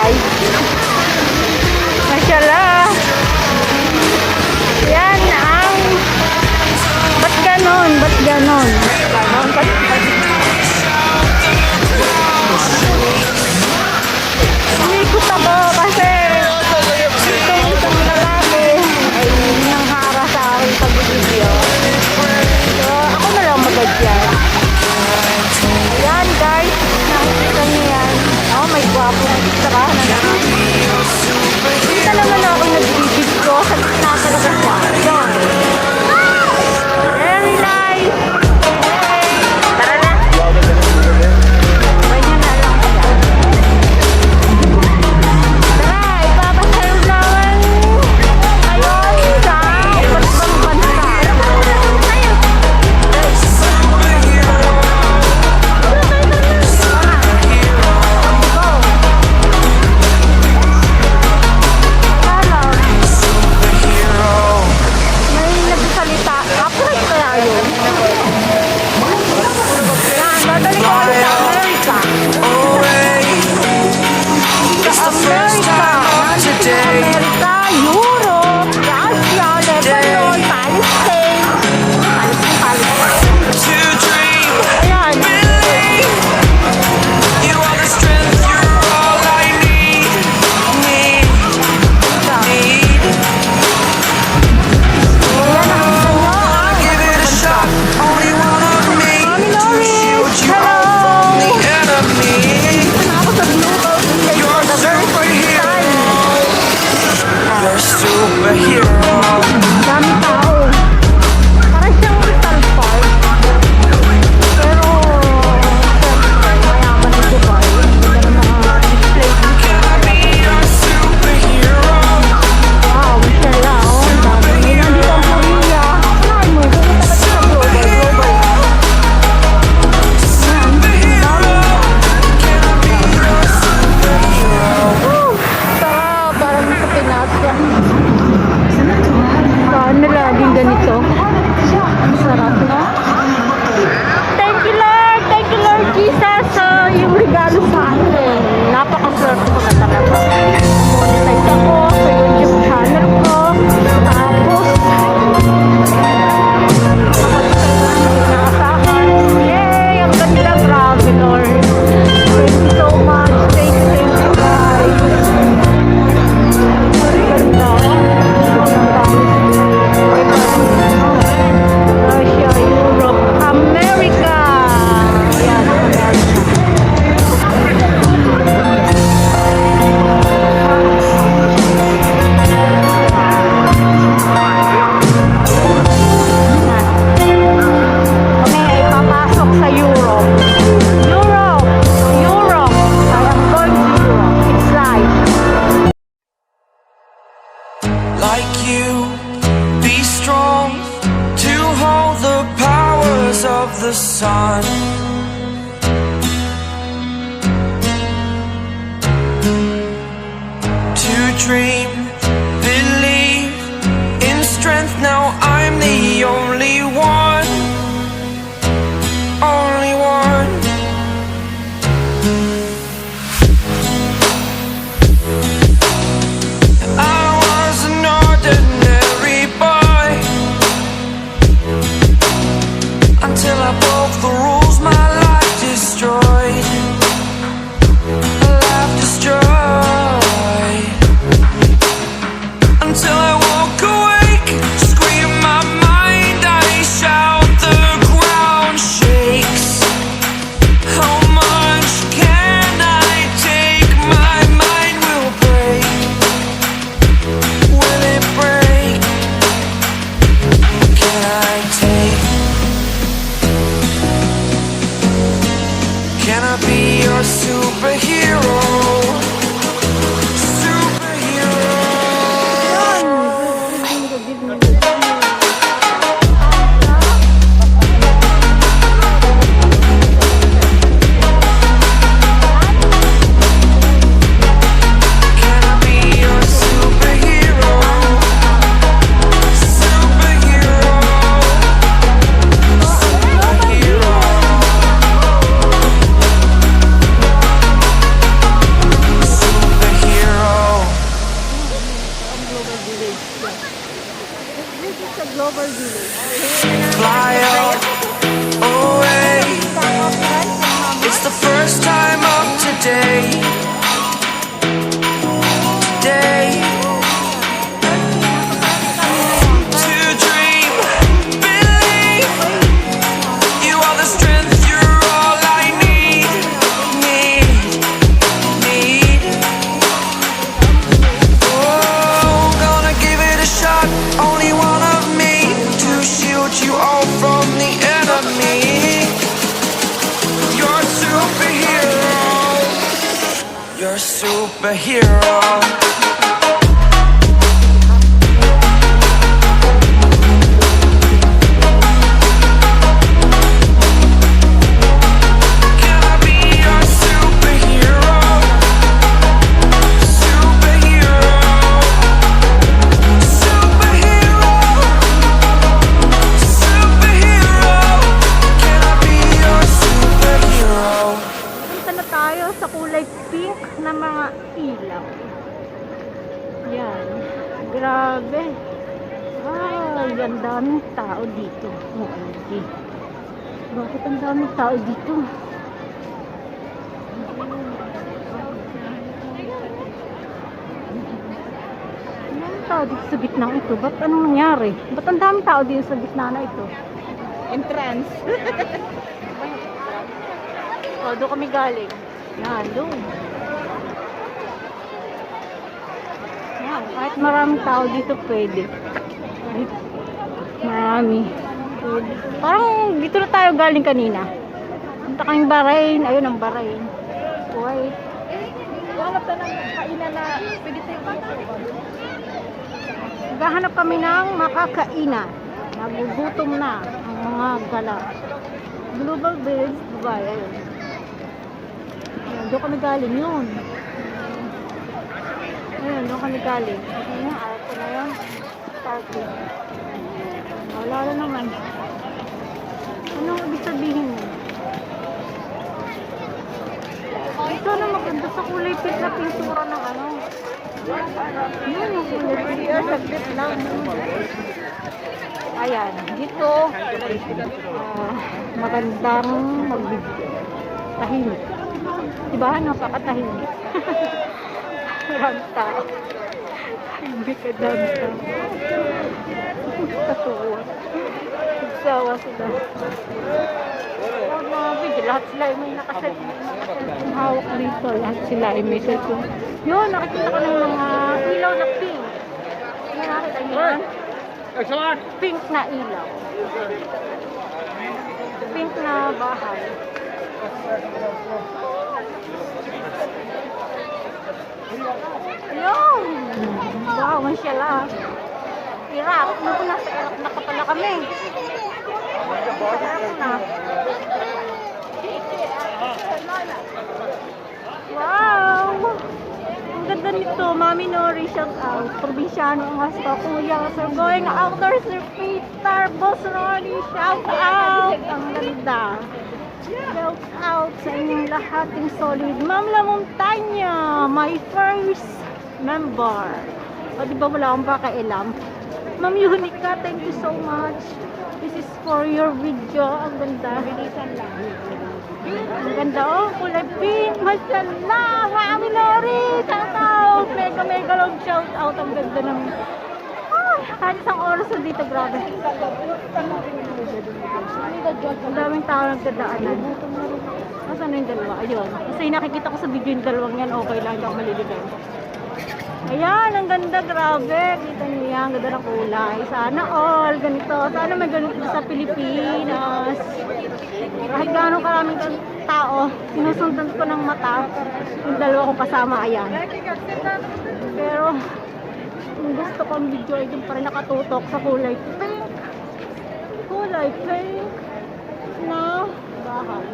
guys. Mashallah. Yan ang... Ba't ganon? Ba't ganon? Ganon? Ba't umikot ako kasi itong isang lalaki ay nanghara sa akin sa video. So, ako na lang magadyan. Ayan guys, nakikita niyo yan. Oh, may gwapo na extra na naman. Dito naman ako nag-video sa gitna talaga siya. Ayan. Very nice. Tara na. Ganyan na lang siya. Tara, ipapasayo naman ngayon sa iba't ibang bansa. May nagsasalita. Upright kaya yun? Yan, dadali ko ulit sa Amerika. Sa Amerika. Nandito sa Amerika, Europe, Russia, Lebanon, Palestine. Ayan. Ayan ang gusto nyo, Mami Norris, hello! Dito na ako sa global village for the first time. Dami tao. Parang siyang Crystal Park. Pero, siyempre, mayaman ng Dubai. Ganda ng mga display dito. Wow, mashallah. Oh, ang dami. May nandito ang Korea. Saan mo? Pumunta ka sa global. Yan, ang dami. Woo! Sarap. Parang sa Pinas yan. Sana laging ganito. Ang sarap, no? Thank you, Lord! Thank you, Lord Jesus, sa yung regalo sa akin. Napakaswerte ko na talaga. Monetize ako sa YouTube channel ko. Tapos, nakakasahan. Yay! Ang ganda. Grabe, Lord. Thank you so much. Thank you, guys. Ang ganda. Russia, Europe, America. Ayan, America. Kami ay papasok sa Europe. Europe! Europe! I am going to Europe. It's life. Like you, be strong to hold the powers of the sun. To dream, believe in strength. Now I'm the only one, only one. I was an ordinary boy until I broke the rules. My life destroyed, a life destroyed. from the enemy. You're a superhero. You're a superhero. Can I be your superhero? Superhero. Superhero. Superhero. Can I be your superhero? Punta na tayo sa kulay pink na mga ilaw. Yan. Grabe. Ay, ang daming tao dito. Okay. Bakit ang daming tao dito? Ang tao dito sa gitna ito? Ba't anong nangyari? Ba't ang daming tao dito sa gitna na ito? Entrance. O, doon kami galing. Yan, doon. Yan, kahit maraming tao dito pwede. Kahit marami. Pwede. Parang dito na tayo galing kanina. Punta kaming Bahrain. Ayun ang Bahrain. Kuwait. Hanap na ng kainan na pwede tayo makakain. Naghahanap kami ng makakainan. Nagugutom na ang mga gala. globalvillagedubai. Ayun. Ayan, doon kami galing yun. Ayan, doon kami galing. Ayan, araw ko na yun. Parking. Wala na naman. Anong ibig sabihin mo? Ito na maganda sa kulay pink na pintura ng ano. Yan, yung kulay pink na saglit lang. Ayan, dito magandang magbibigay. Tahimik. Diba? Napakatahimik. Maraming tao. Tahimik ka dami tao. Katuwa. Nagsawa sila. Oh, nabig. Lahat sila ay may nakaset. Ang hawak dito. Lahat sila ay may set. Yun, nakikita ko ng mga ilaw na pink. Ano nakita niyo? Pink na ilaw. Pink na bahay. Ayun! Wow, masyala. Iraq. Naku, nasa Iraq na ka pala kami. Iraq na. Wow! Ang ganda nito. Mami Nori, shout out. Probinsyano ang hasta. Kuya, sir, going outdoors, Sir Peter, Boss Ronnie, shout out. Ang ganda. Shout out sa inyong lahating solid. Ma'am La Montaña, my first member. O, diba wala akong pakailam? Ma'am Unica, thank you so much. This is for your video. Ang ganda. Ang ganda, oh. Kulay pink. Mashallah. Mami Nori. Shout out. Mega mega long shout out. Ang ganda ng... Ay, kahit isang oras na dito. Grabe. Ang daming tao nagdadaanan. Nasaan na yung dalawa? Ayun. Kasi nakikita ko sa video yung dalawang yan. Okay lang. Hindi ako maliligaw. Ayan. Ang ganda. Grabe. Kita niyo yan. Ang ganda ng kulay. Sana all. Ganito. Sana may ganito sa Pilipinas. Kahit gano'ng karaming tao, sinusundan ko ng mata yung dalawa kong kasama, ayan. Pero yung gusto kong video ay yung pa rin nakatutok sa kulay pink na bahay.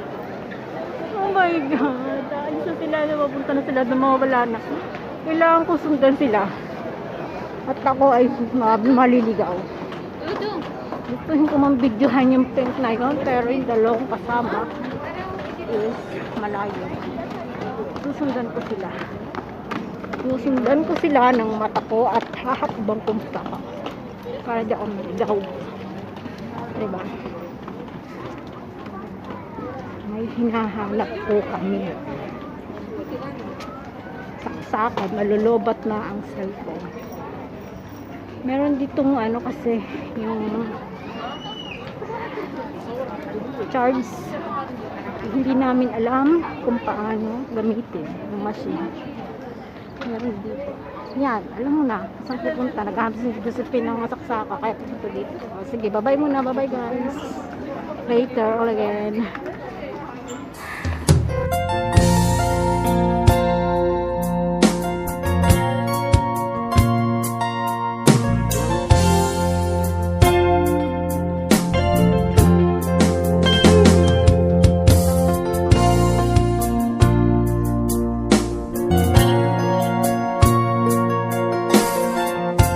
Oh my god, alis na sila, mapunta na sila, mawawala na. Kailangan ko sundan sila at ako ay maliligaw. Gustuhin ko mambidyohan yung pink na yun, pero yung dalawang kasama is malayo. Susundan ko sila ng mata ko at hahakbang kong saka para di ako maligaw. Diba? May hinahanap po kami. Saksakan, malulubat na ang cellphone. Meron ditong ano kasi yung charge, hindi namin alam kung paano gamitin yung machine. Meron dito. Yan, alam mo na. Saan pupunta? Naghahanap si Josephine ng masaksaka. Kaya pupunta dito. O, sige, bye-bye muna. Bye-bye guys. Later all again.